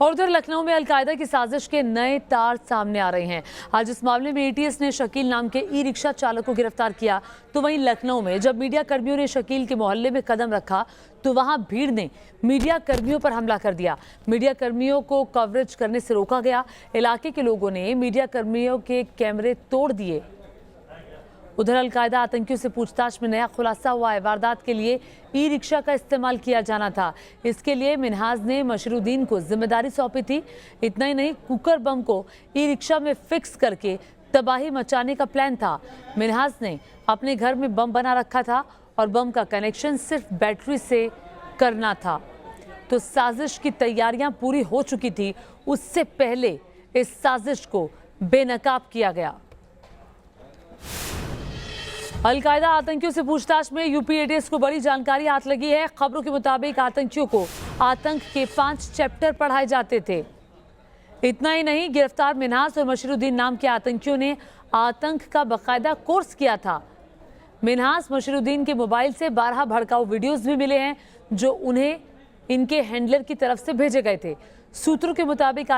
और उधर लखनऊ में अलकायदा की साजिश के नए तार सामने आ रहे हैं। आज इस मामले में एटीएस ने शकील नाम के ई रिक्शा चालक को गिरफ्तार किया। तो वहीं लखनऊ में जब मीडिया कर्मियों ने शकील के मोहल्ले में कदम रखा तो वहां भीड़ ने मीडिया कर्मियों पर हमला कर दिया। मीडिया कर्मियों को कवरेज करने से रोका गया। इलाके के लोगों ने मीडिया कर्मियों के कैमरे तोड़ दिए। उधर अलकायदा आतंकियों से पूछताछ में नया खुलासा हुआ है। वारदात के लिए ई रिक्शा का इस्तेमाल किया जाना था। इसके लिए मिन्हाज ने मशरुद्दीन को जिम्मेदारी सौंपी थी। इतना ही नहीं, कुकर बम को ई रिक्शा में फिक्स करके तबाही मचाने का प्लान था। मिन्हाज ने अपने घर में बम बना रखा था और बम का कनेक्शन सिर्फ बैटरी से करना था। तो साजिश की तैयारियां पूरी हो चुकी थी। उससे पहले इस साजिश को बेनकाब किया गया। अलकायदा आतंकियों से पूछताछ में यूपी एटीएस को बड़ी जानकारी हाथ लगी है। खबरों के मुताबिक आतंकियों को आतंक के 5 चैप्टर पढ़ाए जाते थे। इतना ही नहीं, गिरफ्तार मिन्हाज और मशरुद्दीन नाम के आतंकियों ने आतंक का बाकायदा कोर्स किया था। मिन्हाज मशरुद्दीन के मोबाइल से 12 भड़काऊ वीडियोस भी मिले हैं जो उन्हें इनके हैंडलर की तरफ से भेजे गए थे। सूत्रों के मुताबिक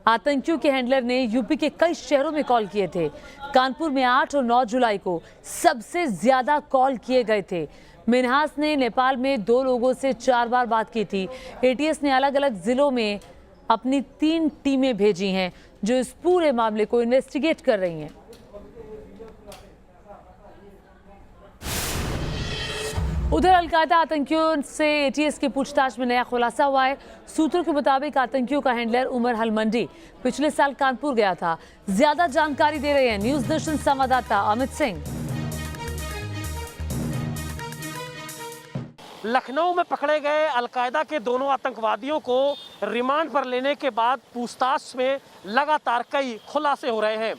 आतंकियों के हैंडलर ने यूपी के कई शहरों में कॉल किए थे। कानपुर में 8 और 9 जुलाई को सबसे ज्यादा कॉल किए गए थे। मिन्हाज ने नेपाल में 2 लोगों से 4 बार बात की थी। एटीएस ने अलग अलग जिलों में अपनी 3 टीमें भेजी हैं जो इस पूरे मामले को इन्वेस्टिगेट कर रही हैं। उधर अलकायदा आतंकियों से एटीएस की पूछताछ में नया खुलासा हुआ है। सूत्रों के मुताबिक आतंकियों का हैंडलर उमर हलमंडी पिछले साल कानपुर गया था। ज्यादा जानकारी दे रहे हैं न्यूज नेशन संवाददाता अमित सिंह। लखनऊ में पकड़े गए अलकायदा के दोनों आतंकवादियों को रिमांड पर लेने के बाद पूछताछ में लगातार कई खुलासे हो रहे हैं।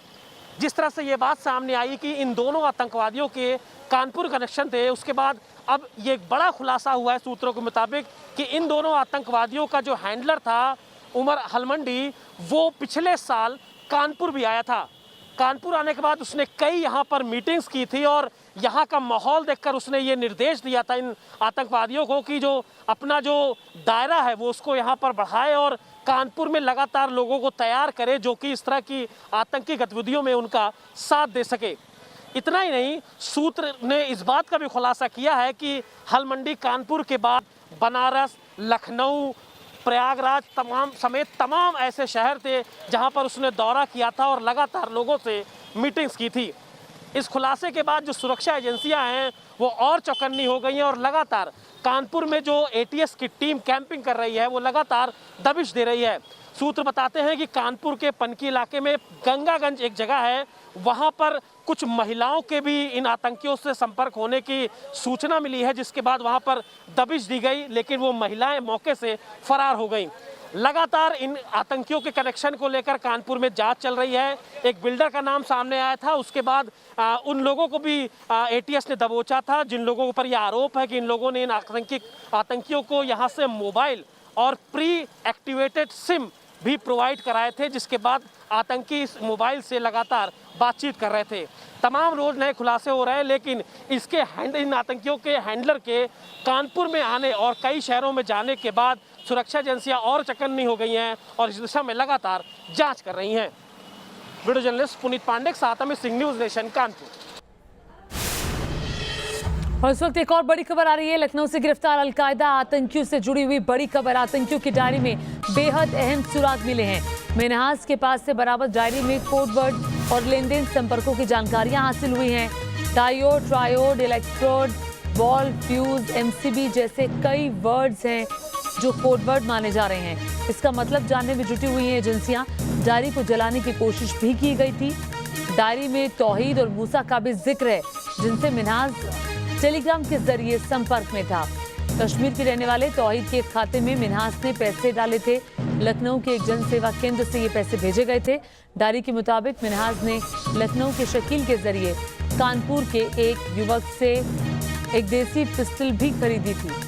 जिस तरह से ये बात सामने आई कि इन दोनों आतंकवादियों के कानपुर कनेक्शन थे, उसके बाद अब ये एक बड़ा खुलासा हुआ है सूत्रों के मुताबिक कि इन दोनों आतंकवादियों का जो हैंडलर था उमर हलमंडी, वो पिछले साल कानपुर भी आया था। कानपुर आने के बाद उसने कई यहाँ पर मीटिंग्स की थी और यहाँ का माहौल देखकर उसने ये निर्देश दिया था इन आतंकवादियों को कि जो अपना जो दायरा है वो उसको यहाँ पर बढ़ाए और कानपुर में लगातार लोगों को तैयार करे जो कि इस तरह की आतंकी गतिविधियों में उनका साथ दे सके। इतना ही नहीं, सूत्र ने इस बात का भी खुलासा किया है कि हलमंडी कानपुर के बाद बनारस, लखनऊ, प्रयागराज समेत तमाम ऐसे शहर थे जहां पर उसने दौरा किया था और लगातार लोगों से मीटिंग्स की थी। इस खुलासे के बाद जो सुरक्षा एजेंसियां हैं वो और चौकन्नी हो गई हैं और लगातार कानपुर में जो एटीएस की टीम कैंपिंग कर रही है वो लगातार दबिश दे रही है। सूत्र बताते हैं कि कानपुर के पनकी इलाके में गंगागंज एक जगह है, वहां पर कुछ महिलाओं के भी इन आतंकियों से संपर्क होने की सूचना मिली है, जिसके बाद वहां पर दबिश दी गई, लेकिन वो महिलाएं मौके से फरार हो गईं। लगातार इन आतंकियों के कनेक्शन को लेकर कानपुर में जांच चल रही है। एक बिल्डर का नाम सामने आया था, उसके बाद उन लोगों को भी एटीएस ने दबोचा था जिन लोगों पर यह आरोप है कि इन लोगों ने इन आतंकियों को यहाँ से मोबाइल और प्री एक्टिवेटेड सिम भी प्रोवाइड कराए थे, जिसके बाद आतंकी इस मोबाइल से लगातार बातचीत कर रहे थे। तमाम रोज नए खुलासे हो रहे हैं, लेकिन इन आतंकियों के हैंडलर के कानपुर में आने और कई शहरों में जाने के बाद सुरक्षा एजेंसियां और चौकन्नी हो गई हैं और इस दिशा में लगातार जांच कर रही हैं। वीडियो जर्नलिस्ट पुनीत पांडे के साथ अमित सिंह, न्यूज नेशन, कानपुर। और इस वक्त एक और बड़ी खबर आ रही है। लखनऊ से गिरफ्तार अलकायदा आतंकियों से जुड़ी हुई बड़ी खबर। आतंकियों की डायरी में बेहद अहम सुराग मिले हैं। मिन्हाज के पास से बरामद डायरी में कोडवर्ड और लेन देन संपर्कों की जानकारियां हासिल हुई हैं। Diode, triode, electrode, ball, fuse, MCB जैसे कई वर्ड्स हैं जो कोडवर्ड माने जा रहे हैं। इसका मतलब जानने में जुटी हुई हैं एजेंसियां। डायरी को जलाने की कोशिश भी की गई थी। डायरी में तौहीद और मूसा का भी जिक्र है जिनसे मिन्हाज टेलीग्राम के जरिए संपर्क में था। कश्मीर के रहने वाले तौहीद के खाते में मिन्हाज ने पैसे डाले थे। लखनऊ के एक जन सेवा केंद्र से ये पैसे भेजे गए थे। डायरी के मुताबिक मिन्हाज ने लखनऊ के शकील के जरिए कानपुर के एक युवक से एक देसी पिस्टल भी खरीदी थी।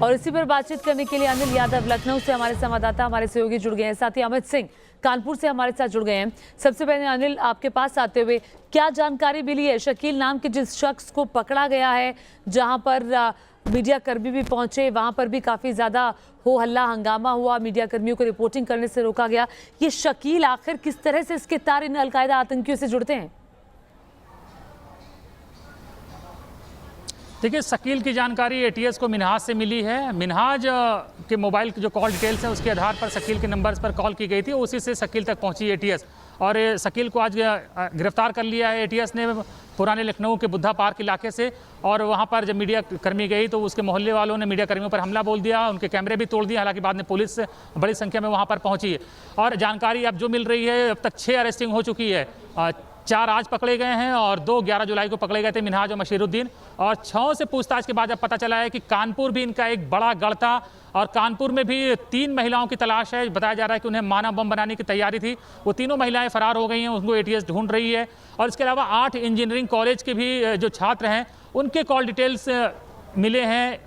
और इसी पर बातचीत करने के लिए अनिल यादव लखनऊ से हमारे संवाददाता, हमारे सहयोगी जुड़ गए हैं। साथ ही अमित सिंह कानपुर से हमारे साथ जुड़ गए हैं। सबसे पहले अनिल, आपके पास आते हुए क्या जानकारी मिली है शकील नाम के जिस शख्स को पकड़ा गया है, जहां पर मीडिया कर्मी भी पहुंचे, वहां पर भी काफी ज्यादा हो हल्ला हंगामा हुआ, मीडिया कर्मियों को रिपोर्टिंग करने से रोका गया। ये शकील आखिर किस तरह से इसके तार इन अलकायदा आतंकियों से जुड़ते हैं? देखिए, शकील की जानकारी एटीएस को मिन्हाज से मिली है। मिन्हाज के मोबाइल की जो कॉल डिटेल्स हैं उसके आधार पर शकील के नंबर्स पर कॉल की गई थी, उसी से शकील तक पहुंची एटीएस। और शकील को आज गिरफ्तार कर लिया है एटीएस ने पुराने लखनऊ के बुद्धा पार्क इलाके से। और वहां पर जब मीडिया कर्मी गई तो उसके मोहल्ले वालों ने मीडिया कर्मियों पर हमला बोल दिया, उनके कैमरे भी तोड़ दिए। हालांकि बाद में पुलिस बड़ी संख्या में वहां पर पहुंची है। और जानकारी अब जो मिल रही है, अब तक 6 अरेस्टिंग हो चुकी है। 4 आज पकड़े गए हैं और 2 11 जुलाई को पकड़े गए थे, मिन्हाज और मशीरुद्दीन। और 6 से पूछताछ के बाद अब पता चला है कि कानपुर भी इनका एक बड़ा गढ़ था और कानपुर में भी 3 महिलाओं की तलाश है। बताया जा रहा है कि उन्हें मानव बम बनाने की तैयारी थी, वो तीनों महिलाएं फरार हो गई हैं, उनको एटीएस ढूंढ रही है। और इसके अलावा 8 इंजीनियरिंग कॉलेज के भी जो छात्र हैं उनके कॉल डिटेल्स मिले हैं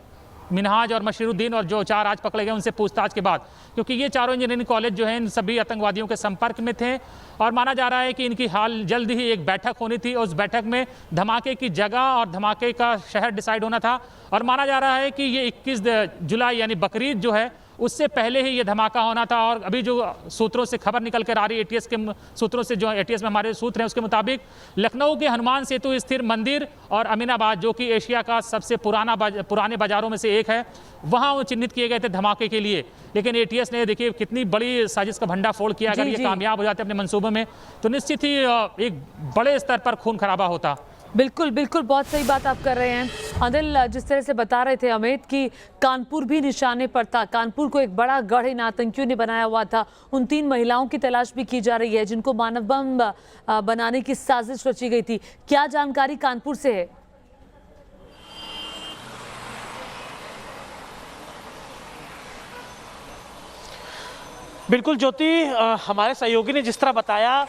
मिन्हाज और मशीरुद्दीन, और जो 4 आज पकड़े गए उनसे पूछताछ के बाद, क्योंकि ये चारों इंजीनियरिंग कॉलेज जो हैं इन सभी आतंकवादियों के संपर्क में थे। और माना जा रहा है कि इनकी हाल जल्द ही एक बैठक होनी थी, उस बैठक में धमाके की जगह और धमाके का शहर डिसाइड होना था। और माना जा रहा है कि ये 21 जुलाई यानी बकरीद जो है उससे पहले ही ये धमाका होना था। और अभी जो सूत्रों से खबर निकल कर आ रही है, एटीएस के सूत्रों से, जो एटीएस में हमारे सूत्र हैं, उसके मुताबिक लखनऊ के हनुमान सेतु स्थिर मंदिर और अमीनाबाद, जो कि एशिया का सबसे पुराने बाजारों में से एक है, वहाँ वो चिन्हित किए गए थे धमाके के लिए। लेकिन एटीएस ने, देखिए कितनी बड़ी साजिश का भंडाफोड़ किया। अगर ये कामयाब हो जाते अपने मंसूबों में तो निश्चित ही एक बड़े स्तर पर खून खराबा होता। बिल्कुल बिल्कुल, बहुत सही बात आप कर रहे हैं अनिल। जिस तरह से बता रहे थे अमित कि कानपुर भी निशाने पर था, कानपुर को एक बड़ा गढ़ इन आतंकियों ने बनाया हुआ था। उन 3 महिलाओं की तलाश भी की जा रही है जिनको मानव बम बनाने की साजिश रची गई थी। क्या जानकारी कानपुर से है? बिल्कुल ज्योति, हमारे सहयोगी ने जिस तरह बताया,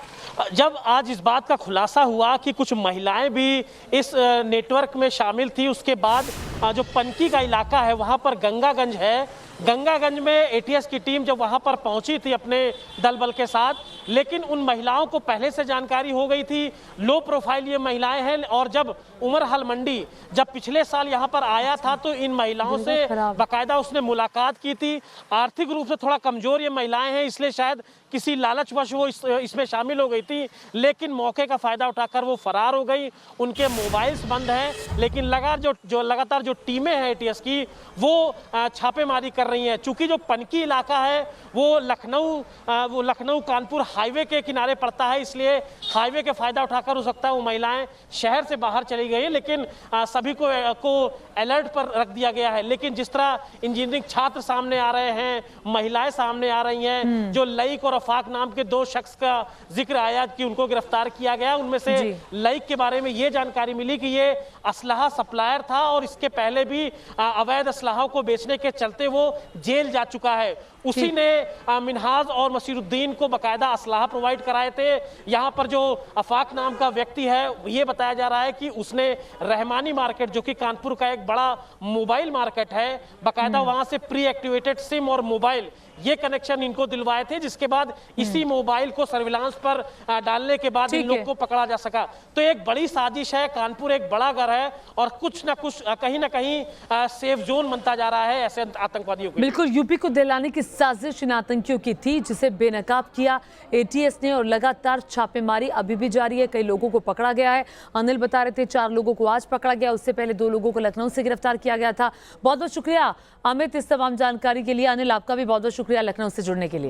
जब आज इस बात का खुलासा हुआ कि कुछ महिलाएं भी इस नेटवर्क में शामिल थी, उसके बाद जो पनकी का इलाका है वहां पर गंगागंज है, गंगागंज में एटीएस की टीम जब वहां पर पहुंची थी अपने दल बल के साथ, लेकिन उन महिलाओं को पहले से जानकारी हो गई थी, लो प्रोफाइल ये महिलाएं हैं। और जब उमर हल मंडी जब पिछले साल यहां पर आया था तो इन महिलाओं से बाकायदा उसने मुलाकात की थी। आर्थिक रूप से थोड़ा कमजोर ये महिलाएं हैं, इसलिए शायद किसी लालचवश वो इसमें शामिल हो गई थी, लेकिन मौके का फायदा उठाकर वो फरार हो गई। उनके मोबाइल्स बंद हैं, लेकिन लगातार जो टीमें हैं एटीएस की वो छापेमारी कर रही हैं। चूंकि जो पनकी इलाका है वो लखनऊ कानपुर हाईवे के किनारे पड़ता है, इसलिए हाईवे के फायदा उठाकर हो सकता है वो महिलाएं शहर से बाहर चली गई हैं, लेकिन सभी को अलर्ट पर रख दिया गया है। लेकिन जिस तरह इंजीनियरिंग छात्र सामने आ रहे हैं, महिलाएं सामने आ रही हैं, जो लईक और अफाक नाम के 2 शख्स का जिक्र आया कि उनको गिरफ्तार किया गया। उनमें से लईक के बारे में ये जानकारी मिली कि ये असलहा सप्लायर था और इसके पहले भी अवैध असलहों को बेचने के चलते वो जेल जा चुका है। उसी ने मिन्हाज और मशीरुद्दीन को बाकायदा असलहा प्रोवाइड कराए थे। यहाँ पर जो अफाक नाम का व्यक्ति है, ये बताया जा रहा है कि उसने रहमानी मार्केट, जो कि कानपुर का एक बड़ा मोबाइल मार्केट है, बाकायदा वहां से प्री एक्टिवेटेड सिम और मोबाइल ये कनेक्शन इनको दिलवाए थे, जिसके बाद इसी मोबाइल को सर्विलांस पर डालने के बाद इन लोग को पकड़ा जा सका। तो एक बड़ी साजिश है, कानपुर एक बड़ा घर है और कुछ ना कुछ कहीं ना कहीं सेफ जोन बनता जा रहा है ऐसे आतंकवादियों के। बिल्कुल, यूपी को दिलाने की साजिश इन आतंकियों की थी, जिसे बेनकाब किया एटीएस ने और लगातार छापेमारी अभी भी जारी है। कई लोगों को पकड़ा गया है। अनिल बता रहे थे 4 लोगों को आज पकड़ा गया, उससे पहले 2 लोगों को लखनऊ से गिरफ्तार किया गया था। बहुत बहुत शुक्रिया अमित इस तमाम जानकारी के लिए। अनिल, आपका भी बहुत बहुत शुक्रिया लखनऊ से जुड़ने के लिए।